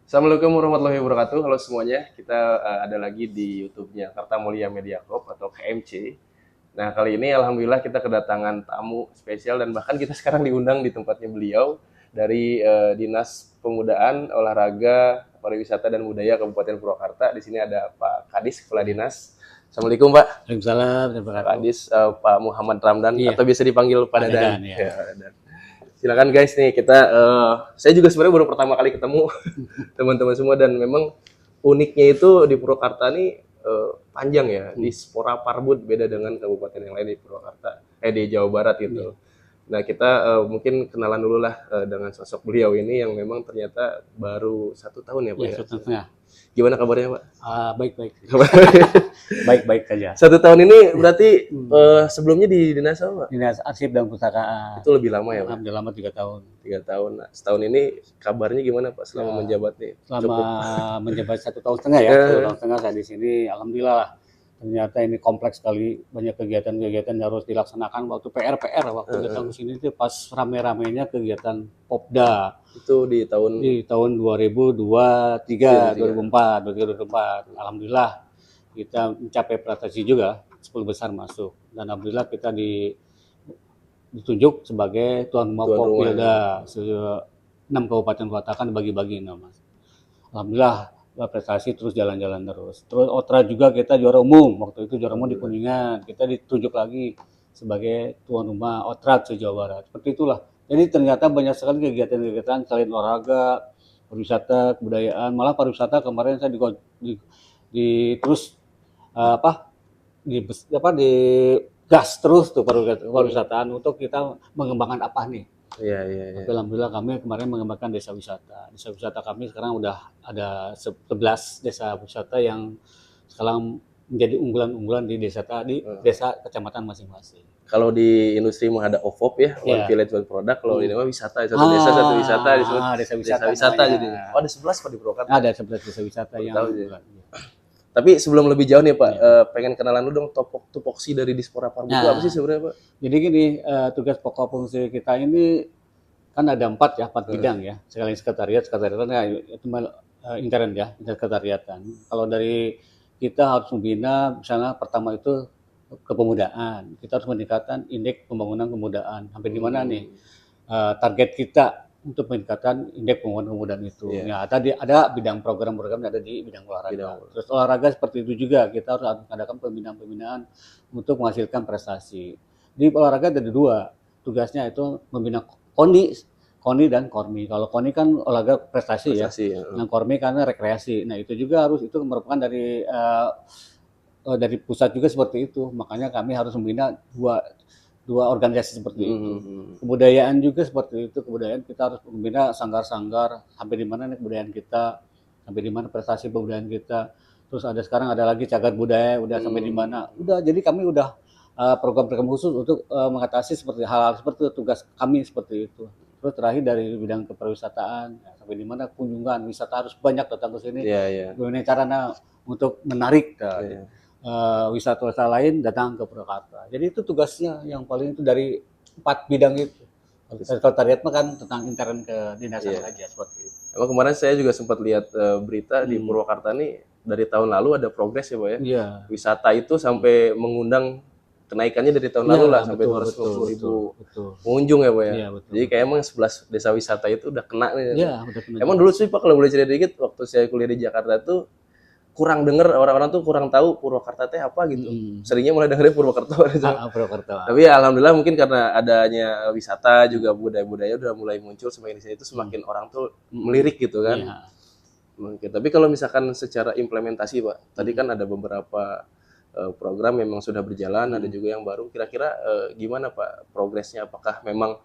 Assalamualaikum warahmatullahi wabarakatuh. Halo semuanya, kita ada lagi di YouTube-nya Karta Mulia Media Group atau KMC. Nah, kali ini alhamdulillah kita kedatangan tamu spesial dan bahkan kita sekarang diundang di tempatnya beliau dari Dinas Pemudaan, Olahraga, Pariwisata dan Budaya Kabupaten Purwakarta. Di sini ada Pak Kadis, Kepala Dinas. Assalamualaikum Pak. Waalaikumsalam. Pak Kadis, Pak Muhammad Ramdan Iya. atau biasa dipanggil Pak Dadan. Dadan, ya. Ya, Dadan. Silakan guys nih kita saya juga sebenarnya baru pertama kali ketemu teman-teman semua dan memang uniknya itu di Purwakarta nih panjang ya. Di Spora Parbud beda dengan kabupaten yang lain di Purwakarta di Jawa Barat gitu. Nah, kita mungkin kenalan dulu lah dengan sosok beliau ini yang memang ternyata baru 1 tahun ya Pak Iya, ya. 1 tahun. Gimana kabarnya Pak? Baik-baik. Baik-baik saja. 1 tahun ini berarti sebelumnya di dinas apa Pak? Dinas Arsip dan Pustakaan. Itu lebih lama ya Pak? Udah lama 3 tahun. 3 tahun. Nah, setahun ini kabarnya gimana Pak selama menjabat nih? Selama menjabat 1,5 tahun ya, 1,5 tahun saya di sini, alhamdulillah lah. Ternyata ini kompleks sekali, banyak kegiatan-kegiatan yang harus dilaksanakan waktu PR waktu datang ke sini itu pas rame-ramenya kegiatan Popda. Itu di tahun 2023, 2024. Alhamdulillah kita mencapai prestasi juga, 10 besar masuk. Dan alhamdulillah kita ditunjuk sebagai tuan rumah Popda 6 kabupaten kota kan bagi-bagi nama. Alhamdulillah prestasi terus jalan-jalan terus. Terus Otra juga kita juara umum. Waktu itu juara umum di Kuningan. Kita ditunjuk lagi sebagai tuan rumah Otra se-Jawa Barat. Seperti itulah. Jadi ternyata banyak sekali kegiatan-kegiatan selain olahraga, pariwisata, kebudayaan. Malah pariwisata kemarin saya terus di gas terus tuh pariwisataan untuk kita mengembangkan apa nih. Iya. Alhamdulillah kami kemarin mengembangkan desa wisata. Desa wisata kami sekarang udah ada 11 desa wisata yang sekarang menjadi unggulan-unggulan di desa kecamatan masing-masing. Kalau di industri mah ada OVOP ya, One Village One Product. Kalau ini mah wisata, satu desa satu wisata disebut desa wisata jadi. Oh, ada 11 Pak di Purwakarta. Ada 11 desa wisata yang unggulan. Tapi sebelum lebih jauh nih Pak, pengen kenalan dulu dong tupoksi dari Dispora Parbud itu apa sih sebenarnya Pak? Jadi gini, tugas pokok fungsi kita ini kan ada 4 bidang ya. Sekalian sekretariatan ya itu intern ya, sekretariatan. Kalau dari kita harus membina misalnya pertama itu kepemudaan. Kita harus meningkatkan indeks pembangunan kepemudaan. Sampai di mana nih target kita untuk meningkatkan indeks pembangunan kepemudaan itu. Ya, tadi ada bidang program-program yang ada di bidang olahraga. Terus olahraga seperti itu juga kita harus mengadakan pembinaan-pembinaan untuk menghasilkan prestasi. Di olahraga ada 2 tugasnya itu membina KONI dan KORMI. Kalau KONI kan olahraga prestasi ya. Yang KORMI karena rekreasi. Nah, itu juga itu merupakan dari pusat juga seperti itu. Makanya kami harus membina dua organisasi seperti itu. Kebudayaan juga seperti itu. Kebudayaan kita harus membina sanggar-sanggar sampai di mana kebudayaan kita, sampai di mana prestasi kebudayaan kita. Terus sekarang ada lagi cagar budaya, udah sampai di mana. Jadi kami udah program-program khusus untuk mengatasi seperti hal-hal seperti itu, tugas kami seperti itu. Terus terakhir dari bidang kepariwisataan, sampai di mana kunjungan wisata harus banyak datang ke sini. Bagaimana caranya untuk menarik wisata lain datang ke Purwakarta. Jadi itu tugasnya yang paling itu dari 4 bidang itu. Sekretariat kan tentang intern ke dinasan aja seperti itu. Emang kemarin saya juga sempat lihat berita di Purwakarta nih dari tahun lalu ada progres ya Pak ya. Iya. Wisata itu sampai mengundang kenaikannya dari tahun lalu lah sampai 250.000 pengunjung ya Pak ya. Jadi kayak emang 11 desa wisata itu udah kena nih. Iya, udah kena. Emang dulu sih Pak kalau boleh cerita dikit waktu saya kuliah di Jakarta tuh kurang denger, orang-orang tuh kurang tahu Purwakarta teh apa gitu. Seringnya mulai dengerin Purwokerto. Purwokerto. Tapi ya alhamdulillah mungkin karena adanya wisata juga budaya-budaya udah mulai muncul semakin di sini itu semakin orang tuh melirik gitu kan. Mungkin. Tapi kalau misalkan secara implementasi Pak, tadi kan ada beberapa program memang sudah berjalan, ada juga yang baru. Kira-kira gimana Pak progresnya? Apakah memang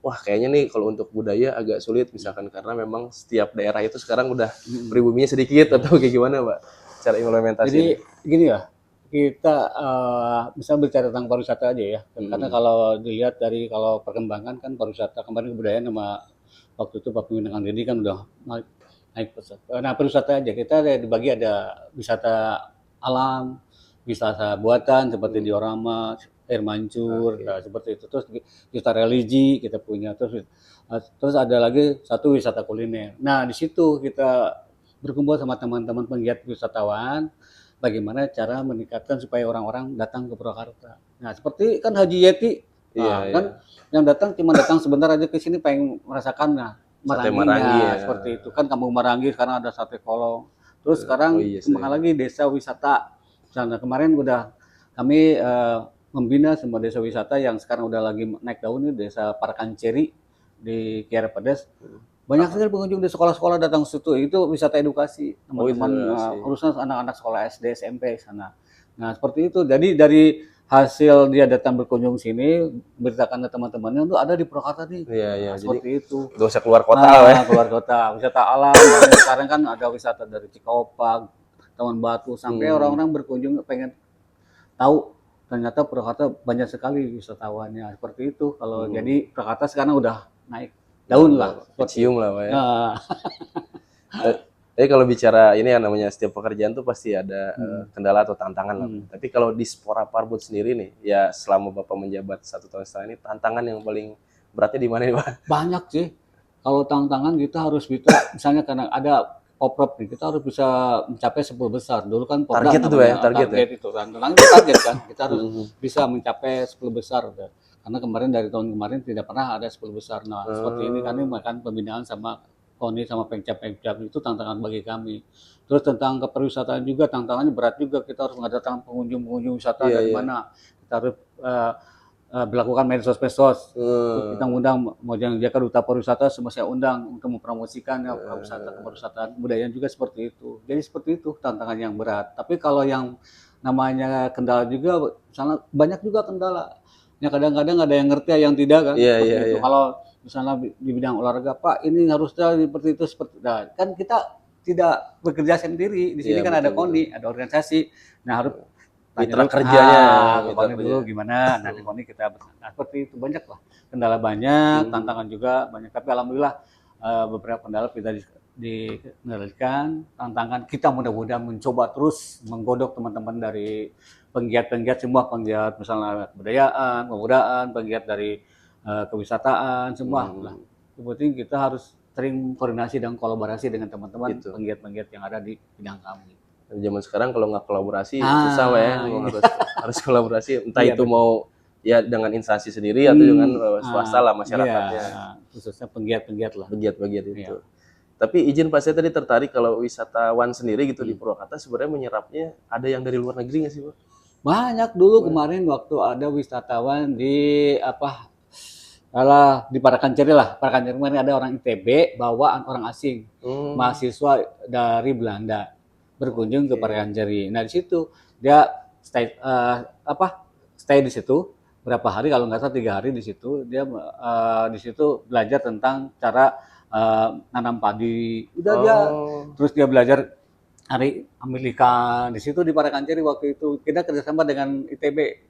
wah kayaknya nih kalau untuk budaya agak sulit misalkan karena memang setiap daerah itu sekarang udah pribuminya sedikit atau kayak gimana Pak cara implementasi? Jadi gini ya, kita bisa bicara tentang pariwisata aja ya. Karena kalau dilihat dari kalau perkembangan kan pariwisata kemarin kebudayaan sama waktu itu Pak Pimpinan Deddy kan udah naik pesat. Nah pariwisata aja kita dibagi ada wisata alam, wisata buatan seperti diorama, air mancur, seperti itu. Terus wisata religi kita punya, terus ada lagi satu wisata kuliner. Nah di situ kita berkumpul sama teman-teman penggiat wisatawan, bagaimana cara meningkatkan supaya orang-orang datang ke Purwakarta. Nah, seperti kan Haji Yeti, kan yang datang cuma datang sebentar aja ke sini pengen merasakan Maranginya, seperti itu kan Kampung Marangi sekarang ada sate kolong. Terus sekarang kembali lagi desa wisata. Misalnya kemarin udah kami membina semua desa wisata yang sekarang udah lagi naik daun nih, desa Parakanceri di Kiara Pedes. Banyak sekali pengunjung di sekolah-sekolah datang ke situ. Itu wisata edukasi teman-teman, khususnya anak-anak sekolah SD, SMP sana. Nah seperti itu. Jadi dari hasil dia datang berkunjung sini, beritakan ke teman-temannya, itu ada di Purwakarta nih. Iya, nah, seperti itu. Gak usah keluar kota keluar kota. Wisata alam. Sekarang kan ada wisata dari Cikopak, Taman Batu, sampai orang-orang berkunjung pengen tahu ternyata Purwakarta banyak sekali wisatawannya. Seperti itu. Kalau jadi Purwakarta sekarang udah naik daun lah. Cium lah Pak ya. Tapi kalau bicara ini yang namanya setiap pekerjaan tuh pasti ada kendala atau tantangan lah. Tapi kalau di Spora Parbud sendiri nih, ya selama Bapak menjabat 1 tahun setengah ini, tantangan yang paling beratnya di mana nih Pak? Banyak sih. Kalau tantangan kita harus bisa, misalnya karena ada Poprov nih, kita harus bisa mencapai 10 besar. Dulu kan target itu ya, target itu kan. Tantangan itu target kan. Kita harus bisa mencapai 10 besar. Karena kemarin dari tahun kemarin tidak pernah ada 10 besar. Nah, seperti ini kan makan pembinaan sama KONI sama Pengcap itu tantangan bagi kami. Terus tentang kepariwisataan juga tantangannya berat juga. Kita harus mendatangkan pengunjung wisata dari mana. Kita harus berlakukan medsos. Kita undang mau jangan jaga duta pariwisata, semua saya undang untuk mempromosikan pariwisata budaya juga seperti itu. Jadi seperti itu tantangan yang berat. Tapi kalau yang namanya kendala juga, misalnya banyak juga kendala. Ya kadang-kadang ada yang ngerti, yang tidak kan. Itu. Kalau misalnya di bidang olahraga, Pak, ini harusnya seperti itu, nah, kan kita tidak bekerja sendiri. Di sini kan ada KONI, ada organisasi. Nah, harus mitra kerjanya, KONI dulu gimana. Nah, di KONI kita seperti itu banyak lah. Kendala banyak, tantangan juga banyak. Tapi alhamdulillah beberapa kendala kita dikendalikan. Tantangan kita mudah-mudahan mencoba terus menggodok teman-teman dari penggiat-penggiat semua, penggiat misalnya kebudayaan, pemudaan, penggiat dari kewisataan semua lah. Yang penting kita harus sering koordinasi dan kolaborasi dengan teman-teman penggiat-penggiat yang ada di bidang kami. Zaman sekarang kalau nggak kolaborasi susah Pak ya, harus kolaborasi entah itu mau ya dengan instansi sendiri atau dengan swasta lah masyarakatnya. Khususnya penggiat-penggiat lah. Penggiat-penggiat itu. Tapi izin Pak, saya tadi tertarik kalau wisatawan sendiri gitu di Purwakarta sebenarnya menyerapnya ada yang dari luar negeri nggak sih Pak? Banyak dulu kemarin waktu ada wisatawan di di Parakanceri lah. Parakanceri kemarin ada orang ITB bawaan orang asing, mahasiswa dari Belanda berkunjung ke Parakanceri. Nah di situ dia stay di situ berapa hari, kalau nggak salah 3 hari di situ. Dia di situ belajar tentang cara nanam padi. Terus dia belajar ambil ikan di situ di Parakanceri. Waktu itu kita kerjasama dengan ITB.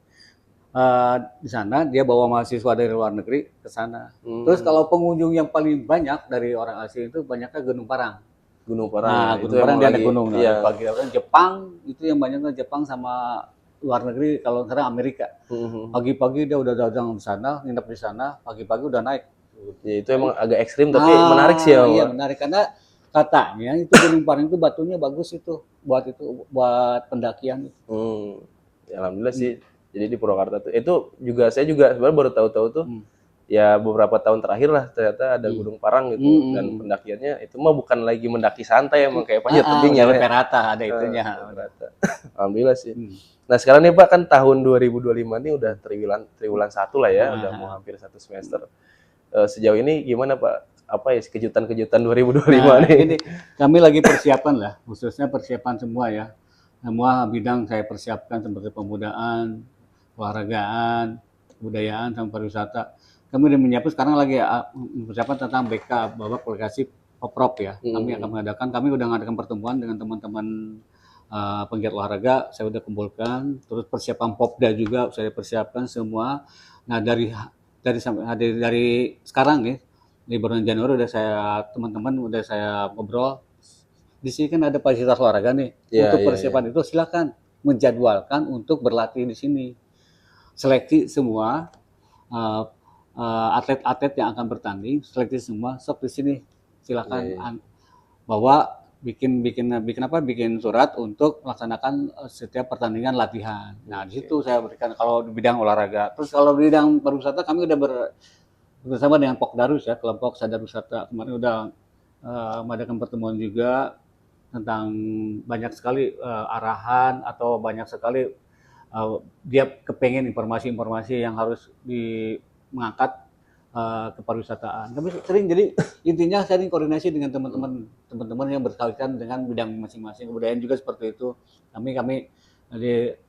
Di sana dia bawa mahasiswa dari luar negeri ke sana. Terus kalau pengunjung yang paling banyak dari orang asing itu banyaknya Gunung Parang. Gunung Parang. Nah, Gunung Parang dia ada gunung. Pagi Jepang itu yang banyaknya Jepang sama luar negeri, kalau sekarang Amerika. Pagi-pagi dia udah datang di sana, nginep di sana, pagi-pagi udah naik. Ya, itu emang agak ekstrim tapi menarik sih ya. Iya, menarik karena katanya itu Gunung Parang itu batunya bagus buat pendakian. Ya, alhamdulillah sih. Jadi di Purwakarta itu juga saya juga sebenarnya baru tahu-tahu tuh ya beberapa tahun terakhir lah ternyata ada Gunung Parang gitu dan pendakiannya itu mah bukan lagi mendaki santai, emang kayak panjat tebing ya. Rata ada itunya. Alhamdulillah sih. Nah sekarang nih Pak kan tahun 2025 ini udah triwulan 1 lah ya, udah mau hampir 1 semester. Sejauh ini gimana Pak? Apa ya kejutan-kejutan 2025 nih? Ini kami lagi persiapan lah, khususnya persiapan semua ya. Semua bidang saya persiapkan seperti pemudaan, olahragaan, kebudayaan, sama pariwisata. Kami udah menyiapkan sekarang lagi mempersiapkan tentang BK, Babak Aplikasi Poprov ya. Kami akan kami udah mengadakan pertemuan dengan teman-teman penggiat olahraga, saya udah kumpulkan. Terus persiapan Popda juga saya persiapkan semua. Nah dari sekarang nih, di bulan Januari teman-teman udah saya ngobrol. Di sini kan ada fasilitas olahraga nih. Untuk persiapan itu silakan menjadwalkan untuk berlatih di sini. Seleksi semua atlet-atlet yang akan bertanding, seleksi semua sok di sini. Silakan bawa bikin surat untuk melaksanakan setiap pertandingan latihan. Nah, di situ saya berikan kalau di bidang olahraga. Terus kalau di bidang pariwisata kami udah bersama dengan Pokdarus ya, kelompok sadar wisata. Kemarin udah mengadakan pertemuan juga tentang banyak sekali arahan atau banyak sekali dia kepengen informasi-informasi yang harus mengangkat ke pariwisataan. Kami sering, jadi intinya sering koordinasi dengan teman-teman yang berkaitan dengan bidang masing-masing. Kebudayaan juga seperti itu. Kami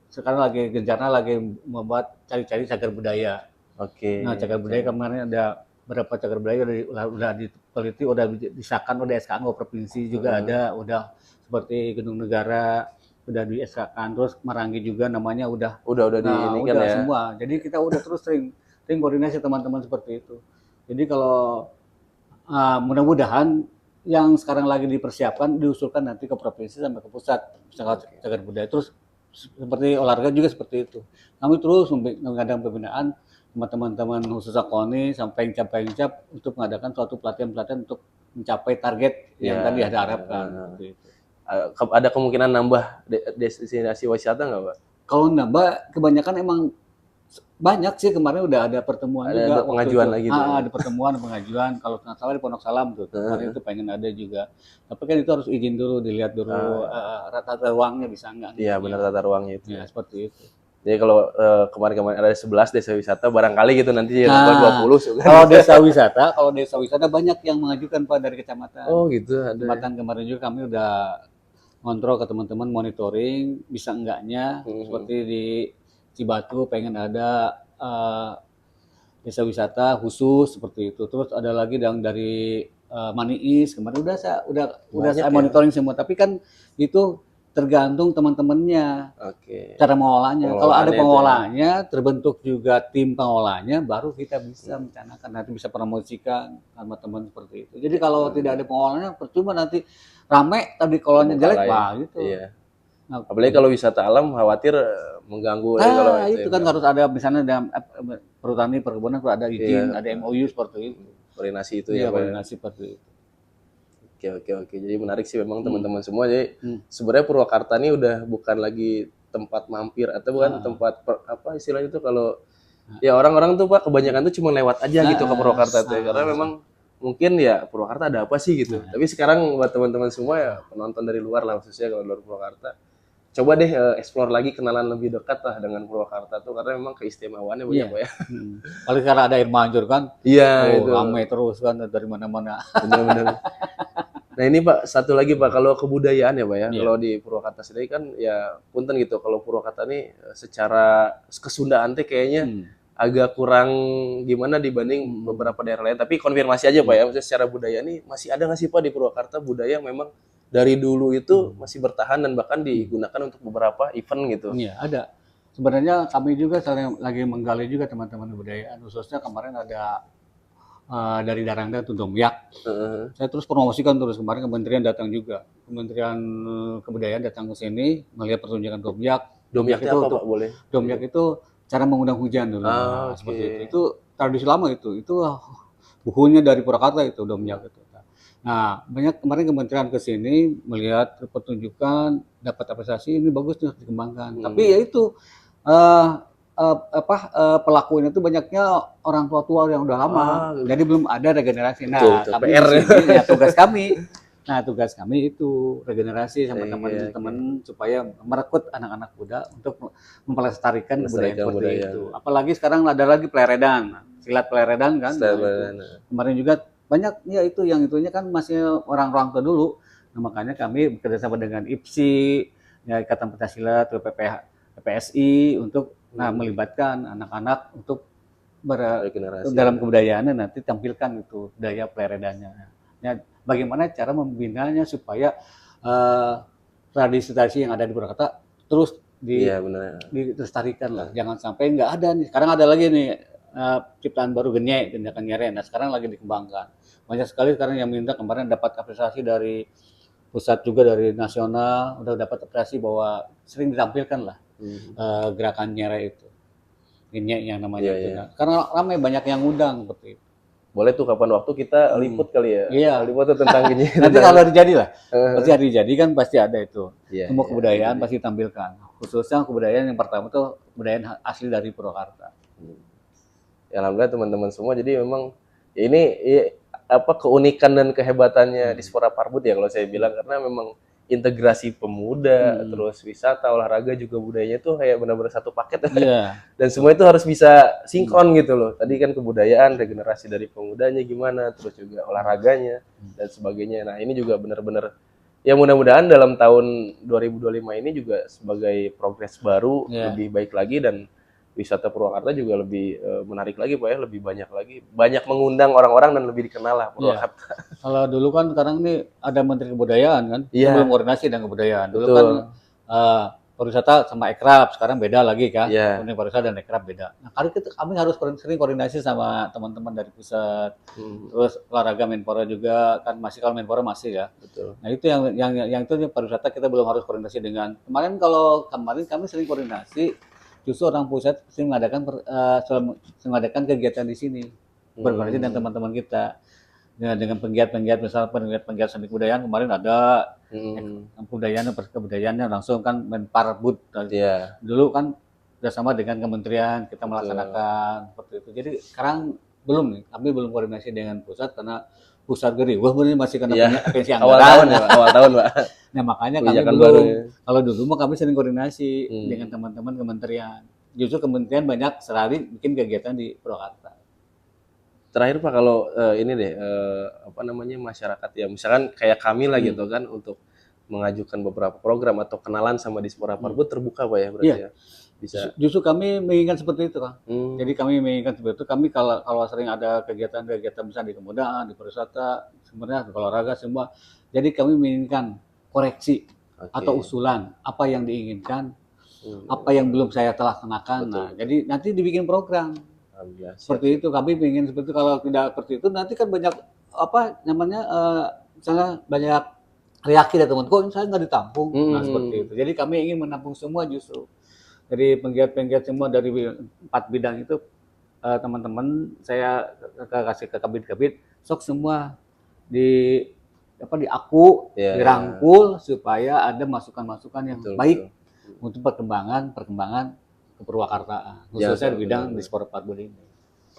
sekarang lagi gencarnya lagi membuat cari-cari cagar budaya. Oke. Nah, cagar budaya kemarin ada beberapa cagar budaya udah diteliti, udah disahkan, udah SKN provinsi juga ada, udah seperti Gedung Negara udah di SK-kan, terus Marangi juga namanya udah di ini kan ya. Semua. Jadi kita udah terus sering koordinasi teman-teman seperti itu. Jadi kalau mudah-mudahan yang sekarang lagi dipersiapkan diusulkan nanti ke provinsi sampai ke pusat, misalkan cagar budaya. Terus seperti olahraga juga seperti itu. Kami terus mengadakan pembinaan teman-teman khususnya KONI sampai incap untuk mengadakan suatu pelatihan-pelatihan untuk mencapai target yang tadi ada harapkan. Ada kemungkinan nambah destinasi wisata nggak, Pak? Kalau nambah, kebanyakan emang banyak sih. Kemarin udah ada pertemuan ada juga. Pengajuan lagi tuh. Ada pertemuan, pengajuan. Kalau nggak salah di Pondok Salam tuh. Kemarin itu pengen ada juga. Tapi kan itu harus izin dulu, dilihat dulu tata ruangnya bisa nggak. Iya, benar tata ruangnya itu. Ya, seperti itu. Jadi kalau kemarin ada 11 desa wisata, barangkali gitu nanti tambah 20. Kalau desa wisata banyak yang mengajukan Pak dari kecamatan. Oh gitu, ada. Kecamatan kemarin juga kami udah ngontrol ke teman-teman, monitoring bisa enggaknya. Seperti di Cibatu pengen ada desa wisata khusus seperti itu. Terus ada lagi yang dari Maniis kemarin udah saya monitoring semua. Tapi kan itu tergantung teman-temannya. Cara mengolahnya. Kalau ada pengolahnya, terbentuk juga tim pengolahnya, baru kita bisa mencanangkan, nanti bisa promosikan sama teman seperti itu. Jadi kalau tidak ada pengolahnya, percuma nanti rame, tapi kolonnya jelek, Pak, gitu. Iya. Nah, apalagi kalau wisata alam khawatir mengganggu. Kalau itu kan harus ada, misalnya dalam perhutani perkebunan ada izin, ada MOU seperti itu. Koordinasi itu ya. Koordinasi seperti itu. Oke. Jadi menarik sih memang teman-teman semua. Jadi sebenarnya Purwakarta ini udah bukan lagi tempat mampir atau bukan tempat apa istilahnya itu kalau ya orang-orang tuh Pak kebanyakan tuh cuma lewat aja gitu ke Purwakarta tuh. Karena memang mungkin ya Purwakarta ada apa sih gitu. Tapi sekarang buat teman-teman semua ya penonton dari luar lah khususnya kalau luar Purwakarta, coba deh explore lagi, kenalan lebih dekat lah dengan Purwakarta tuh karena memang keistimewaannya banyak Pak ya. Paling karena ada air mancur kan. Iya, itu ramai terus kan dari mana-mana. Benar-benar. Nah ini Pak, satu lagi Pak, kalau kebudayaan ya Pak ya, kalau di Purwakarta sendiri kan ya punten gitu, kalau Purwakarta ini secara kesundaan teh kayaknya agak kurang gimana dibanding beberapa daerah lain. Tapi konfirmasi aja Pak ya, maksudnya secara budaya ini masih ada nggak sih Pak di Purwakarta budaya yang memang dari dulu itu masih bertahan dan bahkan digunakan untuk beberapa event gitu? Iya, ada. Sebenarnya kami juga lagi menggali juga teman-teman kebudayaan, khususnya kemarin ada dari Darangda itu Domyak. Saya terus promosikan terus, kemarin kementerian datang juga. Kementerian Kebudayaan datang ke sini melihat pertunjukan Domyak. Domyak itu apa Pak boleh? Domyak itu cara mengundang hujan dulu. Seperti itu. Itu tradisi lama itu. Itu bukunya dari Purwakarta itu Domyak itu. Nah, banyak kemarin kementerian ke sini melihat pertunjukan, dapat apresiasi, ini bagus nih harus dikembangkan. Tapi ya itu pelakunya itu banyaknya orang tua-tua yang udah lama, jadi belum ada regenerasi. Nah, tugas kami itu regenerasi sama teman-teman supaya merekrut anak-anak muda untuk melestarikan budaya seperti itu. Apalagi sekarang ada lagi peleredan, silat peleredan kan. Kemarin juga banyak ya itu yang itunya kan masih orang-orang tua dulu. Nah, makanya kami bekerjasama dengan IPSI, ya, Ikatan Pencaksilat, PPSI untuk melibatkan anak-anak untuk dalam kebudayaannya nanti tampilkan itu budaya peleredannya. Ya, bagaimana cara membinanya supaya tradisi-tradisi yang ada di Purwakarta terus dilestarikan lah. Jangan sampai nggak ada nih. Sekarang ada lagi nih ciptaan baru Genyek, Gendakan Nyere. Nah, sekarang lagi dikembangkan. Banyak sekali sekarang yang minta, kemarin dapat apresiasi dari pusat juga, dari nasional, udah dapat apresiasi bahwa sering ditampilkan lah gerakan Nyere itu. Genyek yang namanya itu. Nah, karena ramai banyak yang ngundang seperti itu. boleh tuh kapan waktu kita liput kali ya. Iya. Liput tuh tentang gini. Nanti kalau hari jadi lah, pasti hari jadi kan pasti ada itu. Iya, Semua iya, kebudayaan pasti tampilkan. Khususnya kebudayaan yang pertama tuh kebudayaan asli dari Purwakarta. Ya, alhamdulillah teman-teman semua. Jadi memang ya ini ya, apa keunikan dan kehebatannya Dispora Parbud ya kalau saya bilang, karena memang integrasi pemuda, terus wisata, olahraga juga budayanya tuh kayak benar-benar satu paket. Iya. Dan semua itu harus bisa sinkron gitu loh. Tadi kan kebudayaan, regenerasi dari pemudanya gimana, terus juga olahraganya dan sebagainya. Nah, ini juga benar-benar ya mudah-mudahan dalam tahun 2025 ini juga sebagai progres baru lebih baik lagi, dan wisata Purwakarta juga lebih menarik lagi Pak ya, lebih banyak lagi, banyak mengundang orang-orang dan lebih dikenal lah Purwakarta. Kalau dulu kan sekarang ini ada Menteri Kebudayaan kan, belum koordinasi dengan kebudayaan. Dulu Betul. kan pariwisata sama Ekrab, sekarang beda lagi kan. Iya. Kemudian pariwisata dan Ekrab beda. Nah, kami harus sering koordinasi sama teman-teman dari pusat. Terus olahraga Menpora juga kan masih, kalau Menpora masih ya. Betul. Nah, itu yang itu pariwisata kita belum harus koordinasi dengan. Kemarin kami sering koordinasi, justru orang pusat sering mengadakan kegiatan di sini. Berkoordinasi dengan teman-teman kita. Dengan penggiat-penggiat, misalnya penggiat seni kebudayaan kemarin ada kebudayaannya langsung kan Menparbud. Dulu kan bersama dengan kementerian kita melaksanakan seperti itu. Jadi sekarang belum nih, kami belum koordinasi dengan pusat karena pusat geriwah masih kena pensi anggaran. Awal tahun Pak. Nah makanya kami belum. Kalau dulu mah kami sering koordinasi dengan teman-teman kementerian. Justru kementerian banyak sekali bikin kegiatan di Purwakarta. Terakhir Pak, kalau ini deh apa namanya, masyarakat ya misalkan kayak kami lah gitu kan, untuk mengajukan beberapa program atau kenalan sama Dispora Parbud terbuka Pak ya berarti ya. Bisa. Justru kami menginginkan seperti itu Kang. Jadi kami menginginkan seperti itu. Kami kalau sering ada kegiatan misalnya di kemudaan, di pariwisata, sebenarnya di olahraga semua. Jadi kami menginginkan koreksi atau usulan apa yang diinginkan, apa yang belum saya telah laksanakan. Nah, jadi nanti dibikin program. Seperti itu, kami ingin seperti itu. Kalau tidak seperti itu nanti kan banyak misalnya banyak reaksi dari teman, kok saya nggak ditampung. Nah seperti itu. Jadi kami ingin menampung semua, justru dari penggiat-penggiat semua dari 4 bidang itu, teman-teman saya kasih ke kabit-kabit, sok semua diaku, dirangkul supaya ada masukan-masukan yang baik untuk perkembangan ke Purwakarta, khususnya di bidang Dispora Parbud ini.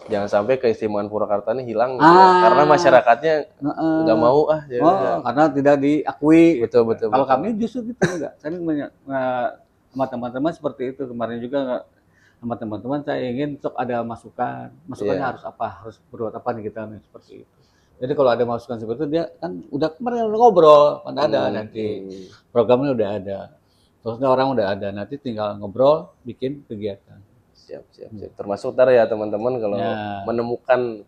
Jangan sampai keistimewaan Purwakarta ini hilang gitu ya. Karena masyarakatnya nggak mau karena tidak diakui. Betul. Kalau kami justru gitu enggak. Saya sama teman-teman seperti itu. Kemarin juga sama teman-teman saya ingin sok ada masukan. Masukannya harus apa? Harus berbuat apa nih kita nih, seperti itu. Jadi kalau ada masukan seperti itu, dia kan kemarin udah ngobrol, kan ada nanti programnya udah ada. Terusnya orang udah ada, nanti tinggal ngobrol, bikin kegiatan. Siap. Termasuk ntar ya teman-teman kalau menemukan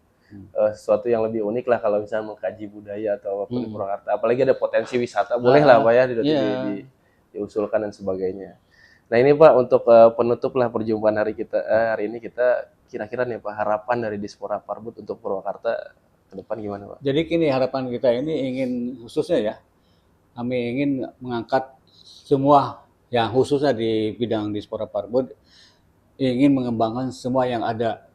sesuatu yang lebih unik lah, kalau misalnya mengkaji budaya atau apapun di Purwakarta, apalagi ada potensi wisata, boleh lah Pak ya diusulkan dan sebagainya. Nah ini Pak, untuk penutup lah perjumpaan hari ini, kita kira-kira nih Pak, harapan dari Dispora Parbud untuk Purwakarta ke depan gimana Pak? Jadi gini, harapan kita ini ingin khususnya ya, kami ingin mengangkat semua yang khususnya di bidang Dispora Parbud, ingin mengembangkan semua yang ada,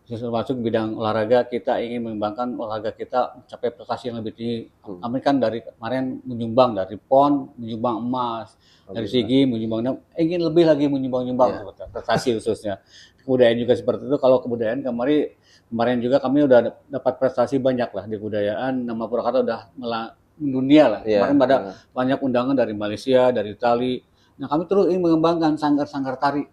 termasuk bidang olahraga. Kita ingin mengembangkan olahraga kita mencapai prestasi yang lebih tinggi. Kami kan dari kemarin menyumbang dari PON, menyumbang emas, dari SEA menyumbang, ingin lebih lagi menyumbang prestasi khususnya. Kebudayaan juga seperti itu. Kalau kebudayaan kemarin juga kami udah dapat prestasi banyak lah di kebudayaan. Nama Purwakarta udah mendunia lah. Kemarin ada banyak undangan dari Malaysia, dari Itali. Nah kami terus ingin mengembangkan sanggar-sanggar tari.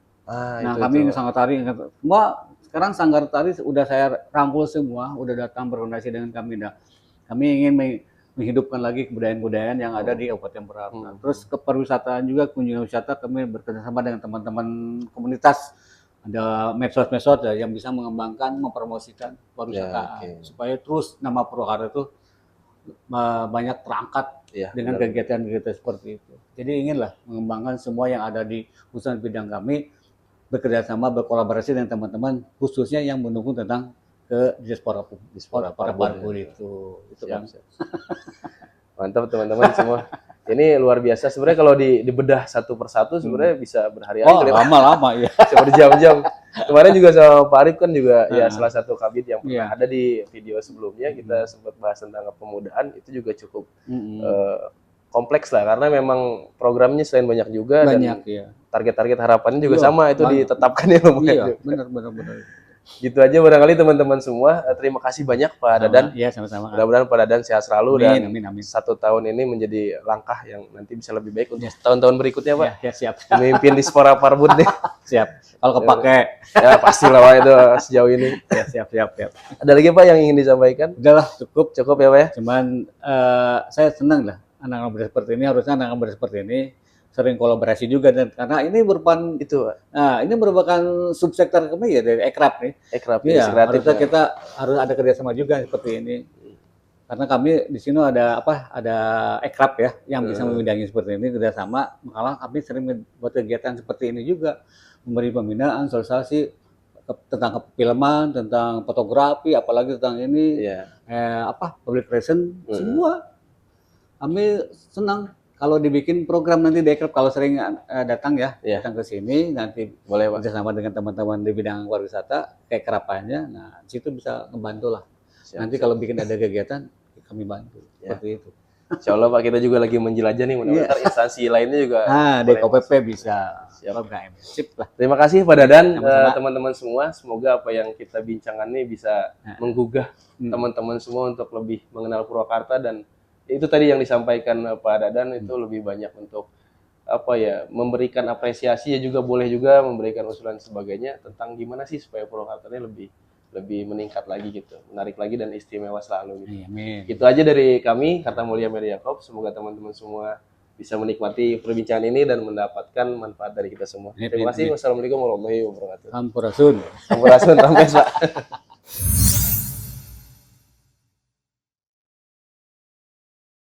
Kami sanggar tari semua. Sekarang sanggar tari udah saya rangkul semua, udah datang berkoordinasi dengan kami. Nah, kami ingin menghidupkan lagi kebudayaan-kebudayaan yang ada di Kabupaten Purwakarta. Terus ke pariwisataan juga, kunjungan wisata, kami bekerjasama dengan teman-teman komunitas. Ada medsos-medsos yang bisa mengembangkan, mempromosikan pariwisata supaya terus nama Purwakarta itu banyak terangkat dengan kegiatan-kegiatan seperti itu. Jadi inginlah mengembangkan semua yang ada di usaha bidang kami, bekerjasama, berkolaborasi dengan teman-teman, khususnya yang mendukung tentang ke Dispora Parbud itu kan. Mantap teman-teman semua. Ini luar biasa. Sebenarnya kalau dibedah satu persatu sebenarnya bisa berhari-hari. Oh, lama-lama ya. Bisa berjam-jam. Kemarin juga sama Pak Arif kan juga ya salah satu kabid yang pernah ada di video sebelumnya kita sempat bahas tentang kepemudaan, itu juga cukup kompleks lah karena memang programnya selain banyak juga banyak, dan ya. Target-target harapannya juga sama itu ditetapkan ya lumayan. Iya, benar. Gitu aja barangkali teman-teman semua. Terima kasih banyak Pak Dadan. Iya, sama-sama. Mudah-mudahan Pak Dadan sehat selalu dan amin. 1 tahun ini menjadi langkah yang nanti bisa lebih baik untuk tahun-tahun berikutnya Pak. Ya, siap. Memimpin di Spora Parbud nih. Siap. Kalau kepake. Ya pastilah Pak itu sejauh ini. Ya, siap. Ada lagi Pak yang ingin disampaikan? Udahlah, cukup ya Pak ya. Cuman saya senang lah anak-anak muda seperti ini, harusnya anak-anak muda seperti ini sering kolaborasi juga dan karena ini merupakan ini merupakan subsektor kami ya dari Ekrab nih. Ekrab ya, harusnya kita harus ada kerjasama juga seperti ini. Karena kami di sini ada Ekrab ya yang bisa membidangi seperti ini kerjasama. Malah kami sering buat kegiatan seperti ini juga, memberi pembinaan, sosialisasi tentang perfilman, tentang fotografi, apalagi tentang ini public relation, semua. Kami senang kalau dibikin program nanti di Ekrab, kalau sering datang datang ke sini nanti boleh bersama dengan teman-teman di bidang pariwisata kayak Ekrabannya, nah situ bisa ngebantu lah. Nanti kalau bikin ada kegiatan kami bantu seperti itu. Insya Allah Pak, kita juga lagi menjelajah nih, mudah-mudahan instansi lainnya juga. DKPP bisa. Sip lah. Terima kasih Pak Dadan, teman-teman semua. Semoga apa yang kita bincangkan ini bisa menggugah teman-teman semua untuk lebih mengenal Purwakarta, dan itu tadi yang disampaikan Pak Dadan itu lebih banyak untuk memberikan apresiasi, ya juga boleh juga memberikan usulan sebagainya tentang gimana sih supaya Purwakarta ini lebih meningkat lagi gitu, menarik lagi dan istimewa selalu gitu. Amin. Itu aja dari kami, Karta Mulia Media Corp. Semoga teman-teman semua bisa menikmati perbincangan ini dan mendapatkan manfaat dari kita semua. Terima kasih. Wassalamualaikum warahmatullahi wabarakatuh. Sampurasun. Sampurasun, Pak.